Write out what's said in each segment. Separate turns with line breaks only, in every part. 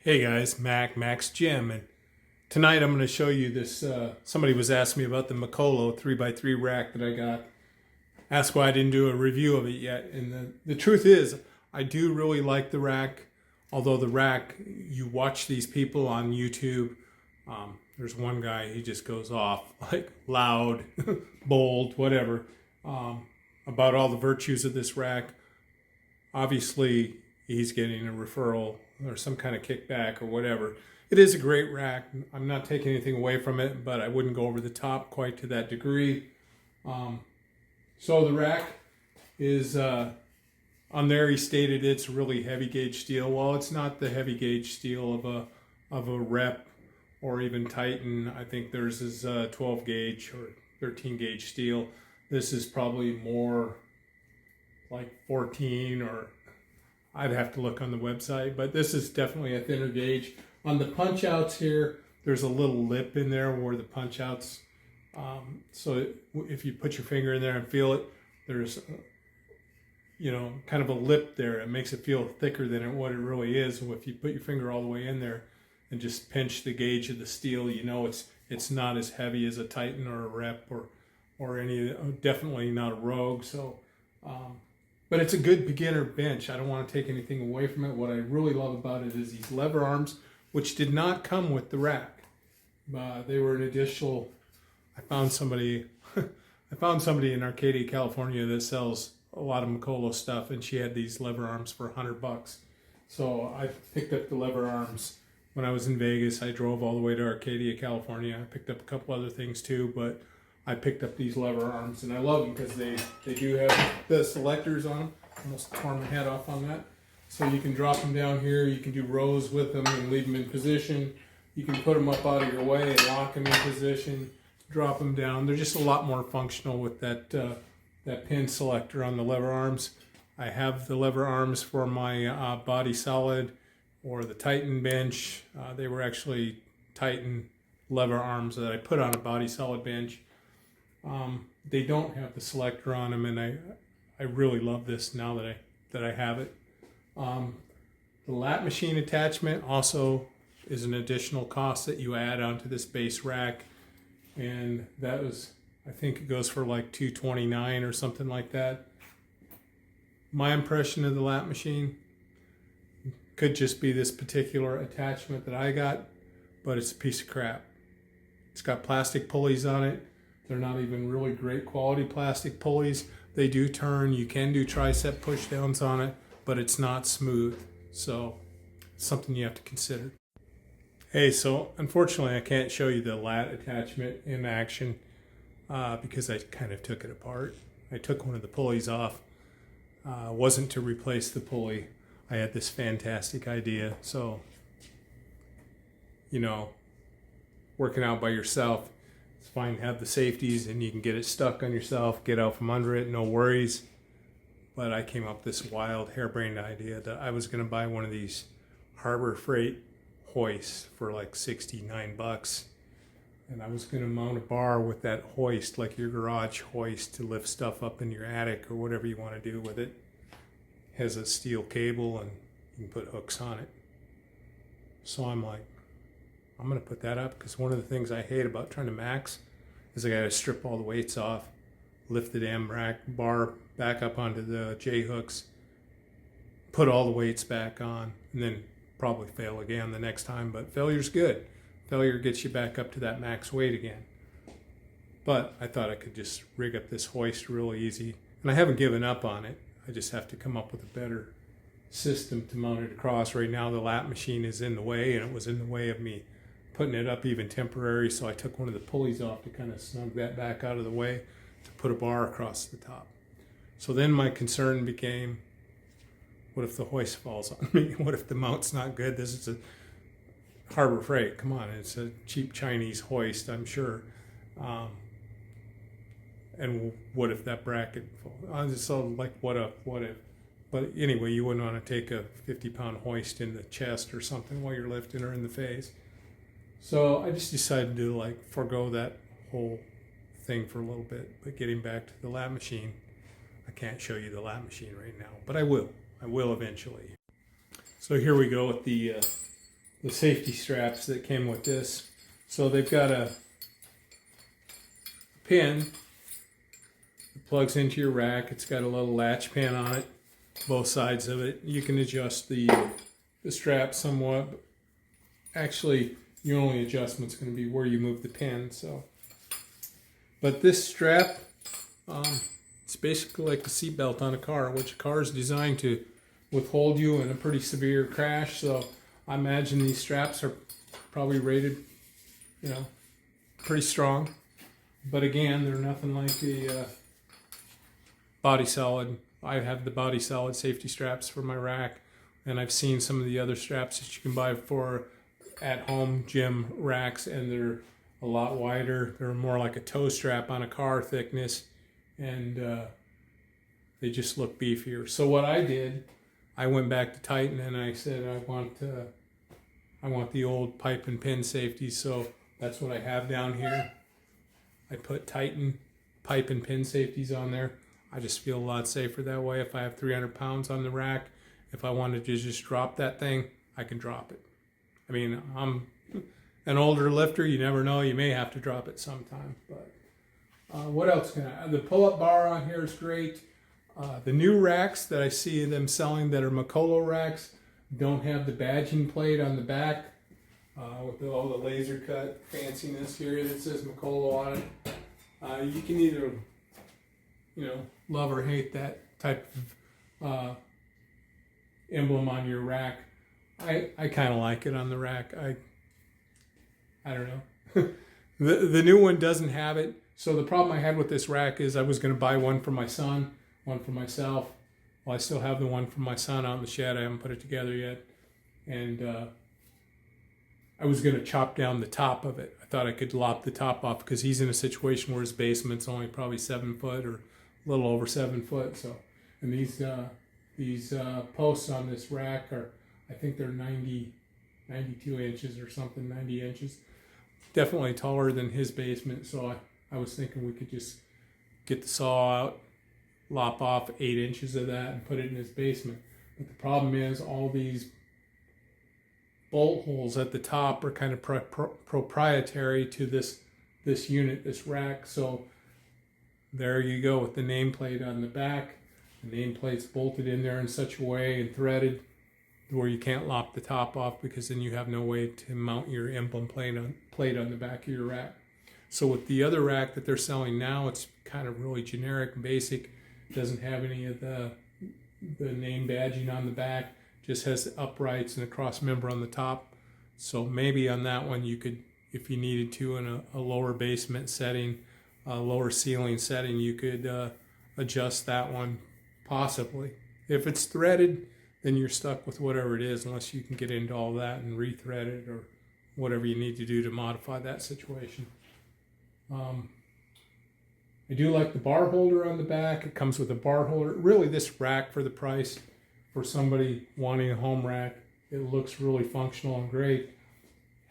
Hey guys, Max Jim, and tonight I'm going to show you this. Somebody was asking me about the Mikolo 3x3 rack that I got. Asked why I didn't do a review of it yet, and the truth is, I do really like the rack. Although the rack, you watch these people on YouTube. There's one guy, he just goes off like loud, bold, whatever, about all the virtues of this rack. Obviously, he's getting a referral or some kind of kickback or whatever. It is a great rack. I'm not taking anything away from it, but I wouldn't go over the top quite to that degree. So the rack is, on there he stated it's really heavy gauge steel. Well, it's not the heavy gauge steel of a Rep or even Titan. I think theirs is 12 gauge or 13 gauge steel. This is probably more like 14, or I'd have to look on the website, but this is definitely a thinner gauge. On the punch outs here, there's a little lip in there where the punch outs, so if you put your finger in there and feel it, there's kind of a lip there. It makes it feel thicker than what it really is. And if you put your finger all the way in there and just pinch the gauge of the steel, it's not as heavy as a Titan or a Rep or any, definitely not a Rogue. So but it's a good beginner bench. I don't want to take anything away from it. What I really love about it is these lever arms, which did not come with the rack. They were an additional. I found somebody in Arcadia, California that sells a lot of Mikolo stuff, and she had these lever arms for $100. So I picked up the lever arms when I was in Vegas. I drove all the way to Arcadia, California. I picked up a couple other things too, but I picked up these lever arms, and I love them because they do have the selectors on them. Almost tore my head off on that. So you can drop them down here. You can do rows with them and leave them in position. You can put them up out of your way and lock them in position, drop them down. They're just a lot more functional with that pin selector on the lever arms. I have the lever arms for my Body Solid or the Titan bench. They were actually Titan lever arms that I put on a Body Solid bench. They don't have the selector on them, and I really love this now that I have it. The lat machine attachment also is an additional cost that you add onto this base rack, and that was, I think it goes for like $229 or something like that. My impression of the lat machine could just be this particular attachment that I got, but it's a piece of crap. It's got plastic pulleys on it. They're not even really great quality plastic pulleys. They do turn. You can do tricep push downs on it, but it's not smooth. So it's something you have to consider. Hey, so unfortunately I can't show you the lat attachment in action because I kind of took it apart. I took one of the pulleys off. Wasn't to replace the pulley. I had this fantastic idea. So, working out by yourself, it's fine to have the safeties and you can get it stuck on yourself, get out from under it, no worries. But I came up with this wild harebrained idea that I was going to buy one of these Harbor Freight hoists for like $69. And I was going to mount a bar with that hoist, like your garage hoist, to lift stuff up in your attic or whatever you want to do with it. It has a steel cable and you can put hooks on it. So I'm like, I'm going to put that up because one of the things I hate about trying to max is I got to strip all the weights off, lift the damn rack bar back up onto the J-hooks, put all the weights back on, and then probably fail again the next time. But failure's good. Failure gets you back up to that max weight again. But I thought I could just rig up this hoist real easy. And I haven't given up on it. I just have to come up with a better system to mount it across. Right now the lat machine is in the way, and it was in the way of me putting it up even temporary, so I took one of the pulleys off to kind of snug that back out of the way to put a bar across the top. So then my concern became, what if the hoist falls on me? What if the mount's not good? This is a Harbor Freight. Come on, it's a cheap Chinese hoist, I'm sure. And what if that bracket falls? So like, what if? But anyway, you wouldn't want to take a 50-pound hoist in the chest or something while you're lifting or in the face. So I just decided to forego that whole thing for a little bit. But getting back to the lat machine, I can't show you the lat machine right now, but I will. I will eventually. So here we go with the the safety straps that came with this. So they've got a pin that plugs into your rack. It's got a little latch pin on it, both sides of it. You can adjust the strap somewhat. Actually, your only adjustment's going to be where you move the pin. So, but this strap, it's basically like the seatbelt on a car, which a car is designed to withhold you in a pretty severe crash. So I imagine these straps are probably rated, you know, pretty strong. But again, they're nothing like the Body Solid. I have the Body Solid safety straps for my rack, and I've seen some of the other straps that you can buy for at-home gym racks, and they're a lot wider. They're more like a toe strap on a car thickness, and they just look beefier. So what I did, I went back to Titan and I said I want the old pipe and pin safety. So that's what I have down here. I put Titan pipe and pin safeties on there. I just feel a lot safer that way. If I have 300 pounds on the rack, if I wanted to just drop that thing, I can drop it. I mean, I'm an older lifter. You never know. You may have to drop it sometime. But what else can I? The pull-up bar on here is great. The new racks that I see them selling that are Mikolo racks don't have the badging plate on the back with all the laser cut fanciness here that says Mikolo on it. You can either, you know, love or hate that type of emblem on your rack. I kind of like it on the rack. I don't know. The new one doesn't have it. So the problem I had with this rack is I was going to buy one for my son, one for myself. Well, I still have the one for my son out in the shed. I haven't put it together yet. And I was going to chop down the top of it. I thought I could lop the top off because he's in a situation where his basement's only probably 7 foot or a little over 7 foot. So, and these posts on this rack are, I think they're 92 inches or something, 90 inches. Definitely taller than his basement. So I was thinking we could just get the saw out, lop off 8 inches of that and put it in his basement. But the problem is all these bolt holes at the top are kind of proprietary to this unit, this rack. So there you go with the nameplate on the back. The nameplate's bolted in there in such a way and threaded where you can't lop the top off, because then you have no way to mount your emblem plate on the back of your rack. So with the other rack that they're selling now, it's kind of really generic and basic. It doesn't have any of the name badging on the back. Just has the uprights and a cross member on the top. So maybe on that one you could, if you needed to, in a lower basement setting, a lower ceiling setting, you could adjust that one possibly. If it's threaded, then you're stuck with whatever it is, unless you can get into all that and rethread it or whatever you need to do to modify that situation. I do like the bar holder on the back. It comes with a bar holder. Really, this rack for the price, for somebody wanting a home rack, it looks really functional and great.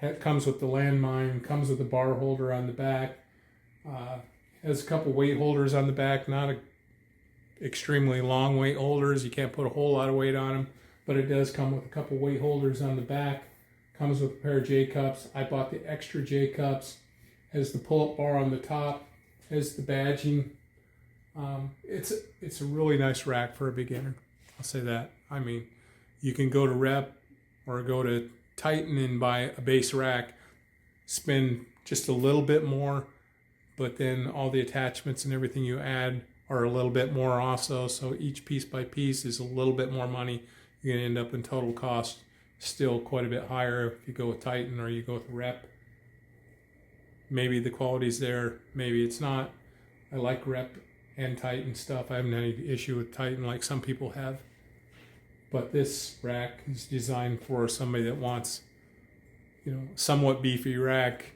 It comes with the landmine, comes with a bar holder on the back. Has a couple weight holders on the back, not extremely long weight holders. You can't put a whole lot of weight on them, but it does come with a couple weight holders on the back. Comes with a pair of J-cups. I bought the extra J-cups. Has the pull-up bar on the top. Has the badging. It's a really nice rack for a beginner. I'll say that. I mean, you can go to Rep or go to Titan and buy a base rack, spend just a little bit more, but then all the attachments and everything you add are a little bit more also. So each piece by piece is a little bit more money. You're going to end up in total cost still quite a bit higher if you go with Titan or you go with Rep. Maybe the quality's there, maybe it's not. I like Rep and Titan stuff. I haven't had any issue with Titan like some people have. But this rack is designed for somebody that wants, you know, somewhat beefy rack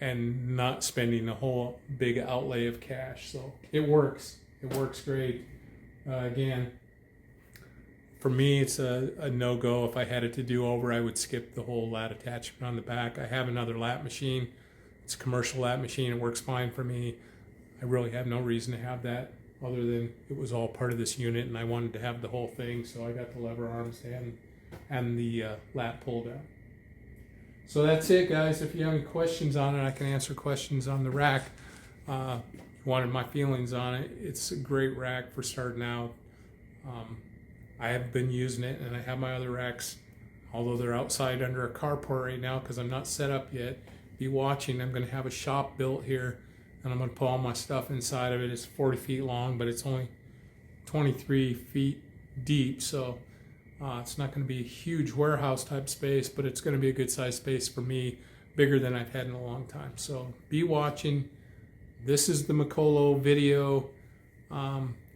and not spending a whole big outlay of cash. So it works. It works great. Again, for me, it's a no-go. If I had it to do over, I would skip the whole lat attachment on the back. I have another lat machine. It's a commercial lat machine. It works fine for me. I really have no reason to have that other than it was all part of this unit and I wanted to have the whole thing. So I got the lever arms and and the lat pull down. So that's it, guys. If you have any questions on it, I can answer questions on the rack. Wanted my feelings on it. It's a great rack for starting out. I have been using it, and I have my other racks, although they're outside under a carport right now because I'm not set up yet. Be watching. I'm going to have a shop built here, and I'm going to put all my stuff inside of it. It's 40 feet long, but it's only 23 feet deep, so it's not going to be a huge warehouse type space, but it's going to be a good size space for me, bigger than I've had in a long time. So be watching. This is the Mikolo video.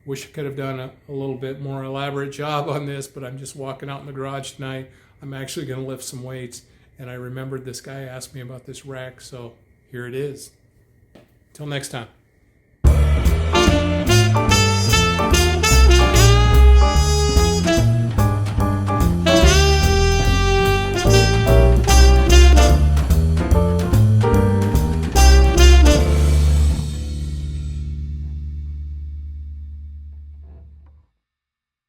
Wish I could have done a little bit more elaborate job on this, but I'm just walking out in the garage tonight. I'm actually going to lift some weights, and I remembered this guy asked me about this rack, so here it is. Till next time.